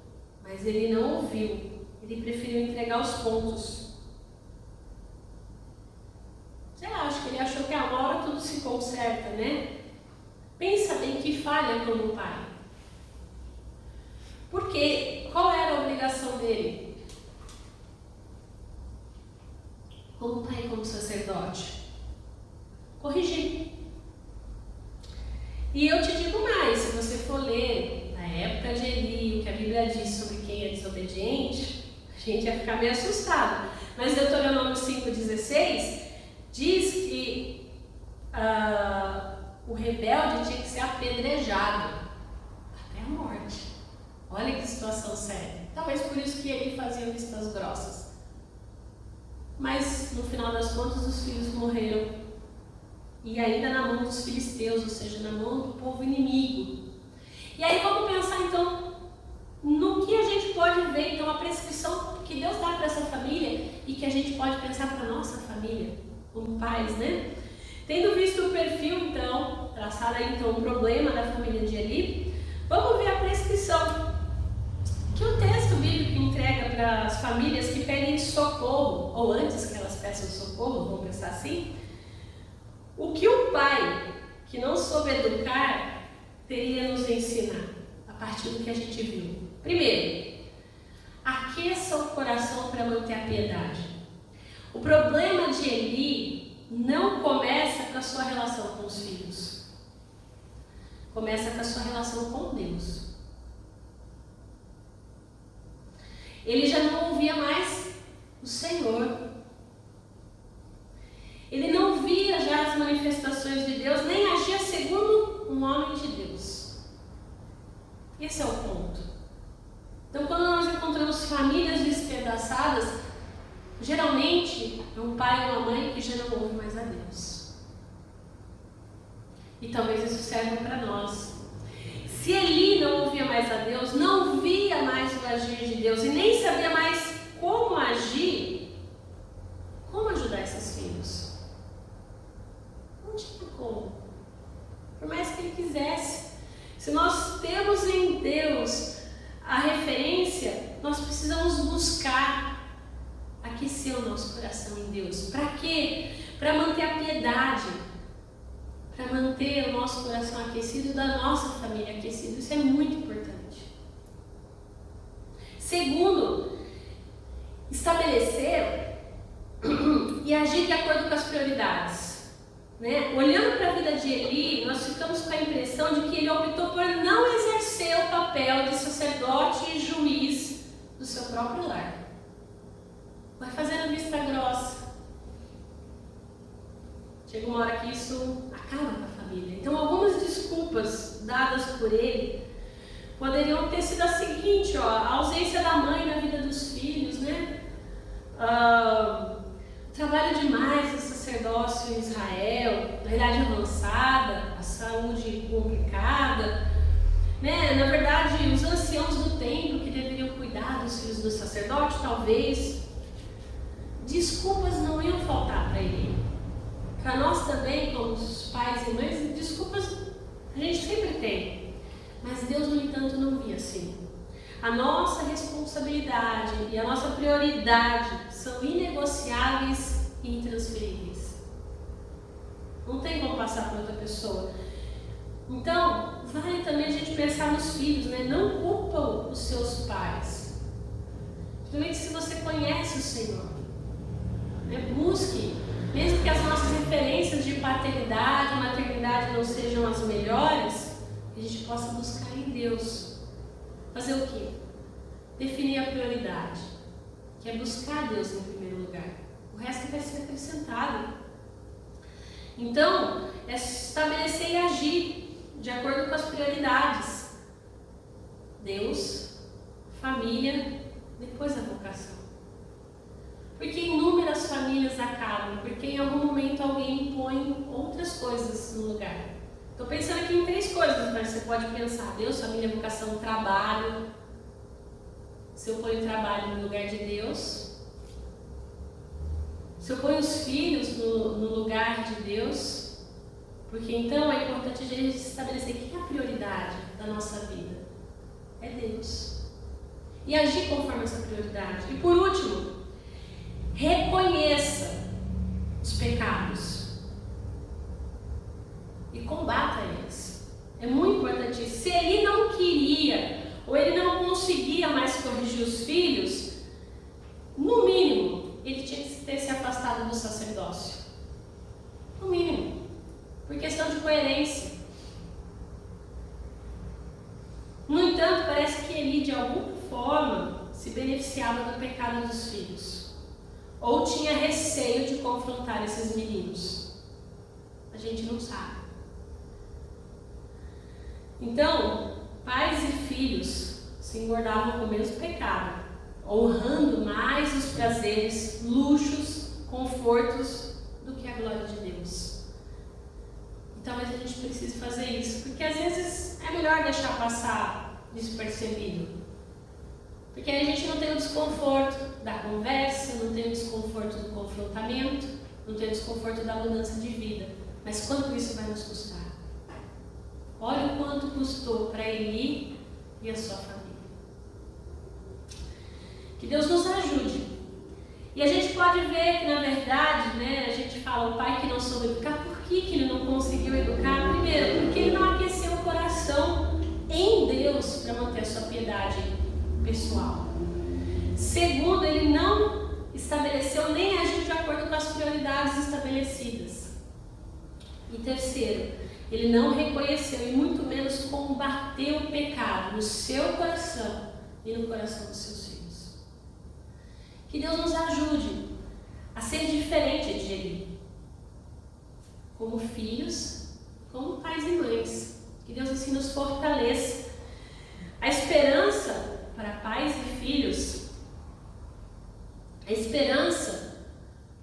mas ele não ouviu. Ele preferiu entregar os pontos. Sei lá, acho que ele achou que a uma hora tudo se conserta, né? Pensa bem que falha como pai. Porque qual era a obrigação dele? Como pai e como sacerdote? Corrigir. E eu te digo mais, se você for ler na época de Eli, o que a Bíblia diz sobre quem é desobediente, a gente ia ficar meio assustado. Mas Deuteronômio 5,16 diz que o rebelde tinha que ser apedrejado até a morte. Olha que situação séria. Talvez por isso que ele fazia vistas grossas. Mas no final das contas os filhos morreram. E ainda na mão dos filisteus, ou seja, na mão do povo inimigo. E aí vamos pensar então no que a gente pode ver, então a prescrição que Deus dá para essa família e que a gente pode pensar para a nossa família, como pais, né? Tendo visto o perfil então, traçado aí então o problema da família de Eli, vamos ver a prescrição que o texto bíblico entrega para as famílias que pedem socorro, ou antes que elas peçam socorro, vamos pensar assim. O que o pai que não soube educar teria nos ensinar, a partir do que a gente viu? Primeiro, aqueça o coração para manter a piedade. O problema de Eli não começa com a sua relação com os filhos. Começa com a sua relação com Deus. Ele já não ouvia mais o Senhor. Ele não via já as manifestações de Deus, nem agia segundo um homem de Deus. Esse é o ponto. Então, quando nós encontramos famílias despedaçadas, geralmente é um pai ou uma mãe que já não ouve mais a Deus. E talvez isso serva para nós. Se Eli não ouvia mais a Deus, não via mais o agir de Deus e nem sabia mais como agir, como ajudar esses filhos? Não tinha como. Por mais que ele quisesse. Se nós temos em Deus a referência, nós precisamos buscar aquecer o nosso coração em Deus. Para quê? Para manter a piedade, para manter o nosso coração aquecido, da nossa família aquecido. Isso é muito importante. Segundo, estabelecer e agir de acordo com as prioridades. Né? Olhando para a vida de Eli, nós ficamos com a impressão de que ele optou por não exercer o papel de sacerdote e juiz do seu próprio lar. Vai fazendo vista grossa. Chega uma hora que isso acaba com a família. Então, algumas desculpas dadas por ele poderiam ter sido a seguinte, a ausência da mãe na vida dos filhos, né? Trabalho demais o sacerdócio em Israel, na idade avançada, a saúde complicada, né? Na verdade, os anciãos do templo que deveriam cuidar dos filhos do sacerdote, talvez. Desculpas não iam faltar para ele. Para nós também, como os pais e mães, desculpas a gente sempre tem. Mas Deus, no entanto, não via assim. A nossa responsabilidade e a nossa prioridade são inegociáveis e intransferíveis. Não tem como passar para outra pessoa. Então, vale também a gente pensar nos filhos, né? Não culpam os seus pais. Simplesmente se você conhece o Senhor. Busque, mesmo que as nossas referências de paternidade, maternidade não sejam as melhores, que a gente possa buscar em Deus. Fazer o quê? Definir a prioridade, que é buscar Deus em primeiro lugar. O resto vai ser acrescentado. Então, é estabelecer e agir de acordo com as prioridades. Deus, família, depois a vocação. Porque inúmeras famílias acabam, porque em algum momento alguém impõe outras coisas no lugar. Estou pensando aqui em 3 coisas, mas você pode pensar: Deus, família, vocação, trabalho. Se eu ponho o trabalho no lugar de Deus, se eu ponho os filhos no lugar de Deus, porque então é importante a gente estabelecer o que é a prioridade da nossa vida. É Deus. E agir conforme essa prioridade. E por último, reconheça os pecados e combata eles. É muito importante isso. Se ele não queria ou ele não conseguia mais corrigir os filhos, no mínimo, ele tinha que ter se afastado do sacerdócio. No mínimo. Por questão de coerência. No entanto, parece que Eli, de alguma forma, se beneficiava do pecado dos filhos. Ou tinha receio de confrontar esses meninos. A gente não sabe. Então, pais e filhos se engordavam com o mesmo pecado, honrando mais os prazeres, luxos, confortos do que a glória de Deus. E talvez a gente precise fazer isso, porque às vezes é melhor deixar passar despercebido. Porque aí a gente não tem o desconforto da conversa, não tem o desconforto do confrontamento, não tem o desconforto da mudança de vida. Mas quanto isso vai nos custar? Olha o quanto custou para Eli e a sua família. Que Deus nos ajude. E a gente pode ver que, na verdade, a gente fala, o pai que não soube educar, por que ele não conseguiu educar? Primeiro, porque ele não aqueceu o coração em Deus para manter a sua piedade pessoal. Segundo, ele não estabeleceu nem agiu de acordo com as prioridades estabelecidas. E terceiro, ele não reconheceu e muito menos combateu o pecado no seu coração e no coração dos seus filhos. Que Deus nos ajude a ser diferente de Eli, como filhos, como pais e mães. Que Deus assim nos fortaleça. A esperança para pais e filhos, a esperança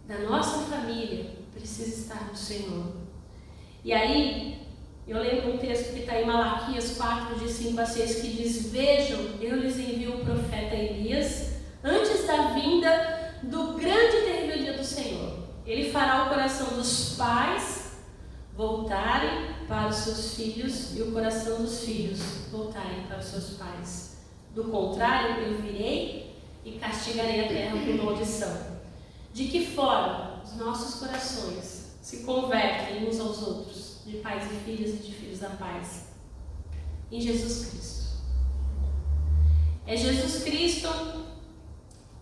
da nossa família precisa estar no Senhor. E aí, eu lembro um texto que está em Malaquias 4, de 5 a 6, que diz: vejam, eu lhes envio o profeta Elias antes da vinda do grande e terrível dia do Senhor. Ele fará o coração dos pais voltarem para os seus filhos e o coração dos filhos voltarem para os seus pais. Do contrário, eu virei e castigarei a terra por maldição. De que forma os nossos corações se convertem uns aos outros, de pais e filhos e de filhos da paz? Em Jesus Cristo. É Jesus Cristo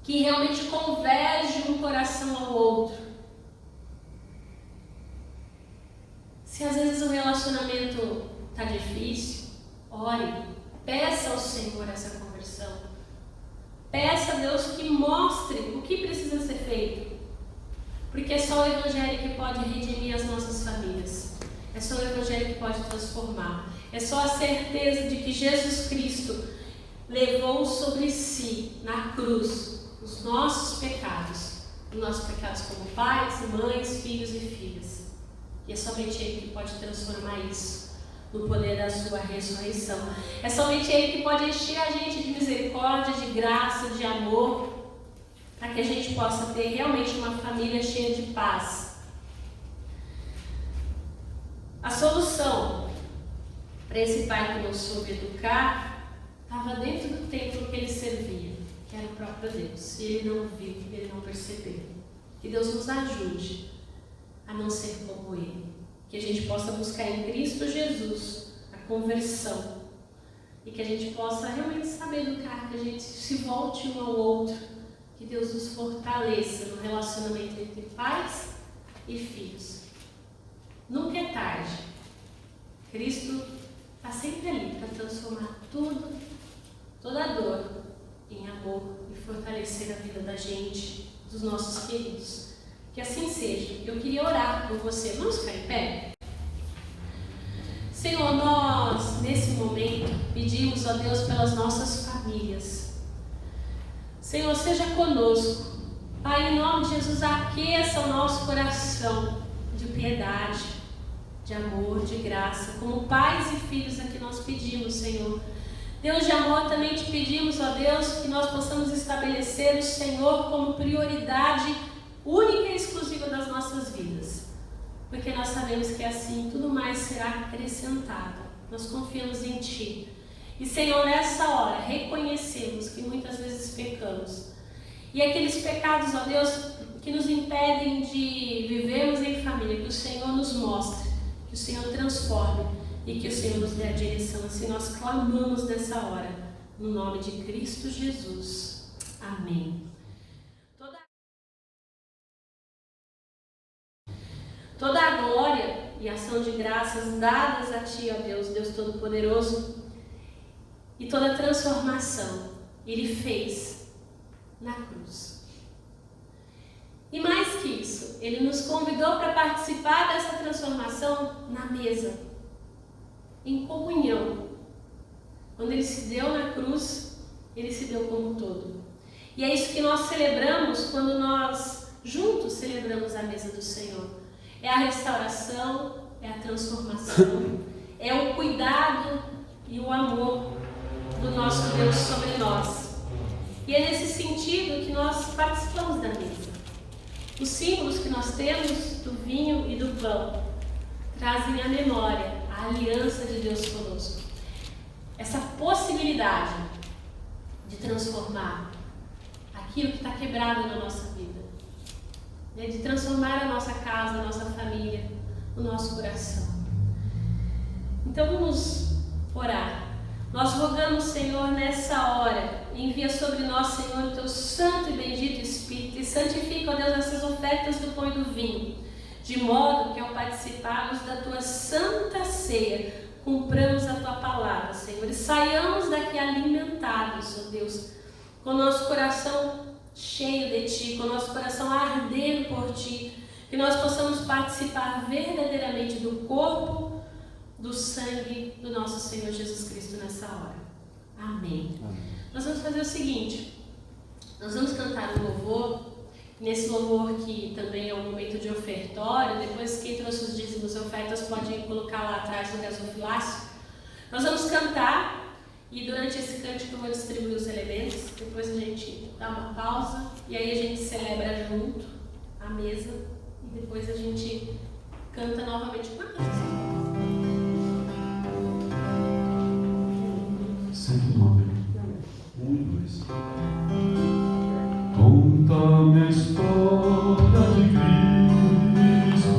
que realmente converge um coração ao outro. Se às vezes o relacionamento está difícil, ore, peça ao Senhor essa conversão. Peça a Deus que mostre o que precisa ser feito. Porque é só o Evangelho que pode redimir as nossas famílias. É só o Evangelho que pode transformar. É só a certeza de que Jesus Cristo levou sobre si, na cruz, os nossos pecados como pais, mães, filhos e filhas. E é somente Ele que pode transformar isso no poder da sua ressurreição. É somente Ele que pode encher a gente de misericórdia, de graça, de amor, para que a gente possa ter realmente uma família cheia de paz. A solução para esse pai que não soube educar estava dentro do templo que ele servia, que era o próprio Deus. E ele não viu, ele não percebeu. Que Deus nos ajude a não ser como Ele. Que a gente possa buscar em Cristo Jesus a conversão. E que a gente possa realmente saber educar, que a gente se volte um ao outro, Que Deus nos fortaleça no relacionamento entre pais e filhos. Nunca é tarde. Cristo está sempre ali para transformar tudo, toda a dor em amor e fortalecer a vida da gente, dos nossos queridos. Que assim seja. Eu queria orar por você. Vamos ficar em pé? Senhor, nós, nesse momento, pedimos a Deus pelas nossas famílias. Senhor, seja conosco. Pai, em nome de Jesus, aqueça o nosso coração de piedade, de amor, de graça. Como pais e filhos aqui nós pedimos, Senhor. Deus de amor, também te pedimos, ó Deus, que nós possamos estabelecer o Senhor como prioridade única e exclusiva das nossas vidas. Porque nós sabemos que assim tudo mais será acrescentado. Nós confiamos em Ti. E Senhor, nessa hora, reconhecemos que muitas vezes pecamos. E aqueles pecados, ó Deus, que nos impedem de vivermos em família, que o Senhor nos mostre, que o Senhor transforme e que o Senhor nos dê a direção. Assim nós clamamos nessa hora, no nome de Cristo Jesus. Amém. Toda a glória e ação de graças dadas a Ti, ó Deus, Deus Todo-Poderoso, e toda a transformação Ele fez na cruz. E mais que isso, Ele nos convidou para participar dessa transformação na mesa, em comunhão. Quando Ele se deu na cruz, Ele se deu como todo. E é isso que nós celebramos quando nós juntos celebramos a mesa do Senhor. É a restauração, é a transformação, é o cuidado e o amor do nosso Deus sobre nós. E é nesse sentido que nós participamos da mesa. Os símbolos que nós temos do vinho e do pão trazem à memória a aliança de Deus conosco. Essa possibilidade de transformar aquilo que está quebrado na nossa vida. De transformar a nossa casa, a nossa família, o nosso coração. Então vamos orar. Nós rogamos, Senhor, nessa hora, envia sobre nós, Senhor, o Teu santo e bendito Espírito e santifica, ó Deus, essas ofertas do pão e do vinho, de modo que ao participarmos da Tua santa ceia, cumpramos a Tua palavra, Senhor, e saiamos daqui alimentados, ó Deus, com o nosso coração cheio de Ti, com o nosso coração ardendo por Ti, que nós possamos participar verdadeiramente do corpo, do sangue do nosso Senhor Jesus Cristo nessa hora. Amém. Nós vamos fazer o seguinte, nós vamos cantar um louvor, nesse louvor que também é um momento de ofertório, depois quem trouxe os dízimos e ofertas pode colocar lá atrás no gasofilácio. Nós vamos cantar. E durante esse cântico eu vou distribuir os elementos, depois a gente dá uma pausa e aí a gente celebra junto a mesa e depois a gente canta novamente com a canção. 109. 1 e 2. Conta-me a história de Cristo,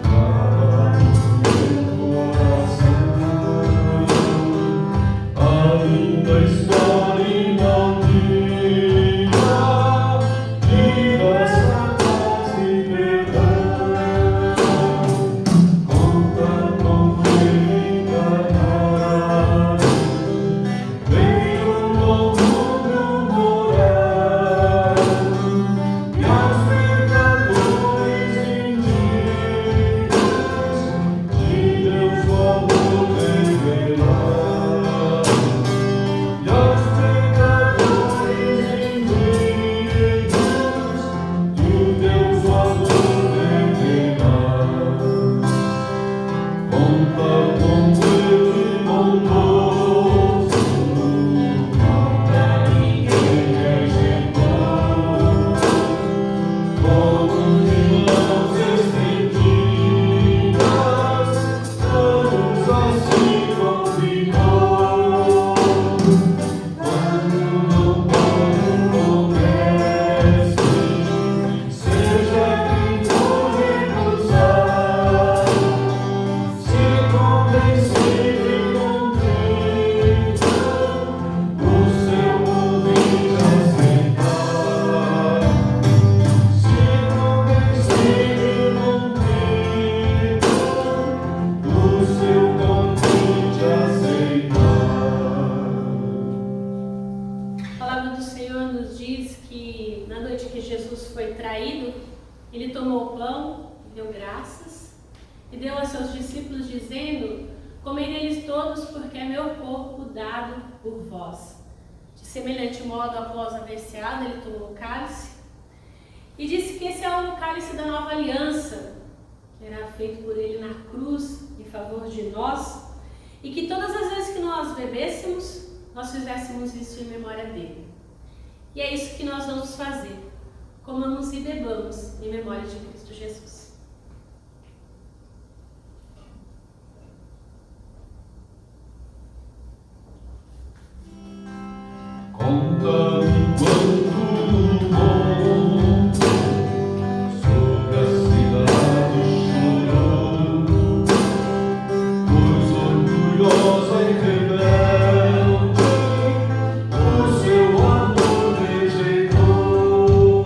cada meu coração. A linda história inaudita de graça, paz e perdão. Conta como Ele encarnado deu graças e deu a seus discípulos, dizendo: comei deles todos, porque é meu corpo dado por vós. De semelhante modo, após haver ceado, ele tomou o cálice e disse que esse é o cálice da nova aliança, que era feito por ele na cruz em favor de nós, e que todas as vezes que nós bebêssemos, nós fizéssemos isso em memória dele. E é isso que nós vamos fazer. Comamos e bebamos em memória de Cristo Jesus. Conta-me quanto bom sobre a cidade chorou, pois orgulhosa e rebelde o seu amor rejeitou.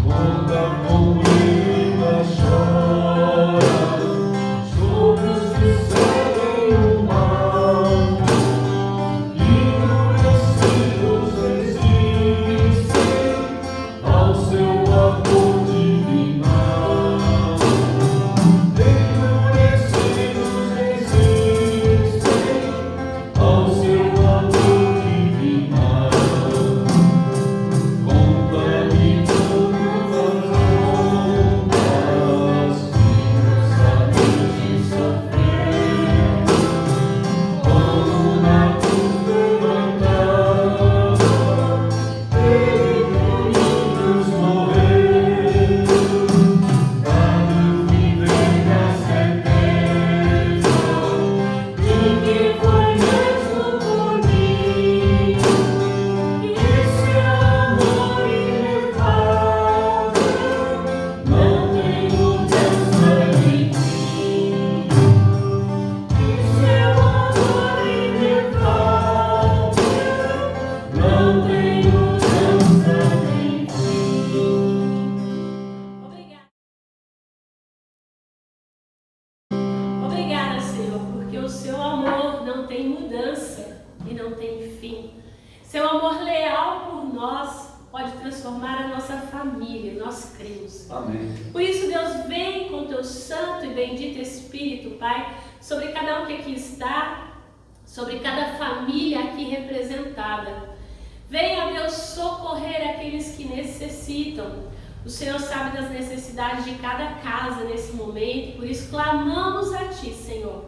Conta como ainda chora sobre os que seguem o mal. Seu amor leal por nós pode transformar a nossa família, nós cremos. Amém. Por isso, Deus, vem com teu santo e bendito Espírito, Pai, sobre cada um que aqui está, sobre cada família aqui representada. Venha, Deus, socorrer aqueles que necessitam. O Senhor sabe das necessidades de cada casa nesse momento, por isso clamamos a Ti, Senhor.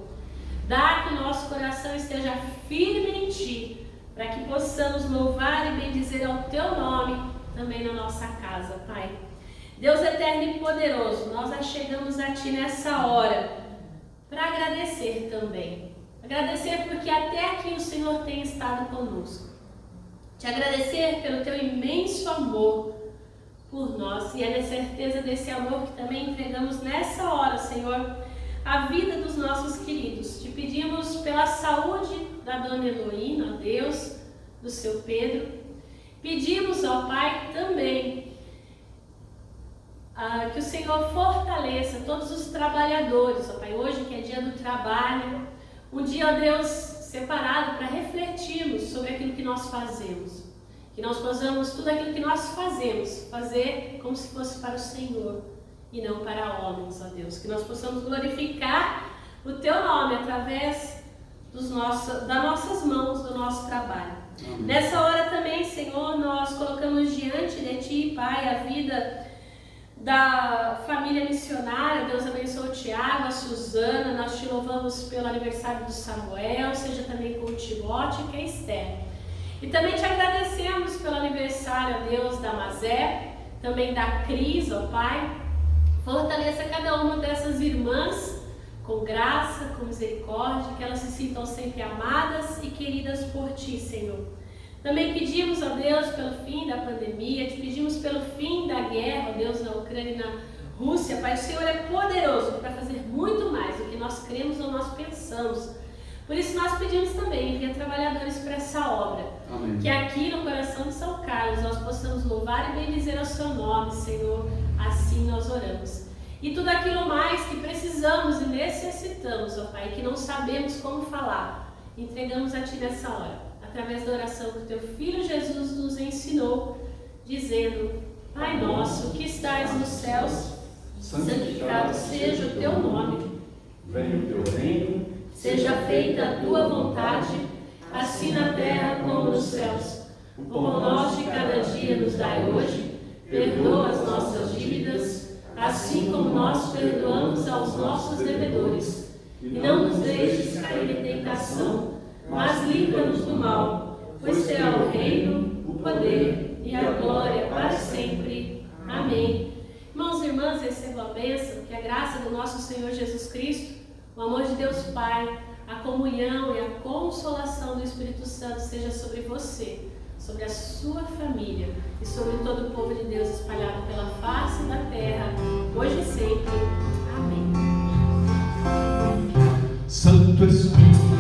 Dá que o nosso coração esteja firme em Ti, para que possamos louvar e bendizer ao Teu nome também na nossa casa, Pai. Deus eterno e poderoso, nós achegamos a Ti nessa hora para agradecer também. Agradecer porque até aqui o Senhor tem estado conosco. Te agradecer pelo Teu imenso amor por nós e é na certeza desse amor que também entregamos nessa hora, Senhor, a vida dos nossos queridos. Te pedimos pela saúde da Dona Heloína, ó Deus, do seu Pedro. Pedimos, ó Pai, também que o Senhor fortaleça todos os trabalhadores, ó Pai, hoje que é dia do trabalho, um dia, ó Deus, separado para refletirmos sobre aquilo que nós fazemos. Que nós possamos tudo aquilo que nós fazemos, fazer como se fosse para o Senhor e não para homens, ó Deus. Que nós possamos glorificar o Teu nome através das nossas mãos, do nosso trabalho. Amém. Nessa hora também, Senhor, nós colocamos diante de Ti, Pai, a vida da família missionária. Deus abençoe o Tiago, a Suzana. Nós Te louvamos pelo aniversário do Samuel, seja também com o Timóteo e a Esther. E também Te agradecemos pelo aniversário, ó Deus, da Mazé, também da Cris, ó Pai. Fortaleça cada uma dessas irmãs com graça, com misericórdia, que elas se sintam sempre amadas e queridas por Ti, Senhor. Também pedimos, ó Deus, pelo fim da pandemia, Te pedimos pelo fim da guerra, ó Deus, na Ucrânia e na Rússia. Pai, o Senhor é poderoso para fazer muito mais do que nós cremos ou nós pensamos. Por isso nós pedimos também, envia trabalhadores para essa obra. Amém. Que aqui no coração de São Carlos nós possamos louvar e bendizer o Seu nome, Senhor. Assim nós oramos. E tudo aquilo mais que precisamos e necessitamos, ó Pai, que não sabemos como falar, entregamos a Ti nessa hora, através da oração que o Teu Filho Jesus nos ensinou, dizendo: Pai nosso que estais nos céus, santificado seja o teu nome. Venha o teu reino. Seja feita a tua vontade, assim na terra como nos céus. O pão nosso de cada dia nos dai hoje. Perdoa as nossas dívidas, assim como nós perdoamos aos nossos devedores. E não nos deixes cair em tentação, mas livra-nos do mal, pois teu é o reino, o poder e a glória para sempre. Amém. Irmãos e irmãs, recebam a bênção, que a graça do nosso Senhor Jesus Cristo, o amor de Deus Pai, a comunhão e a consolação do Espírito Santo seja sobre você, sobre a sua família e sobre todo o povo de Deus espalhado pela face da terra, hoje e sempre. Amém. Santo Espírito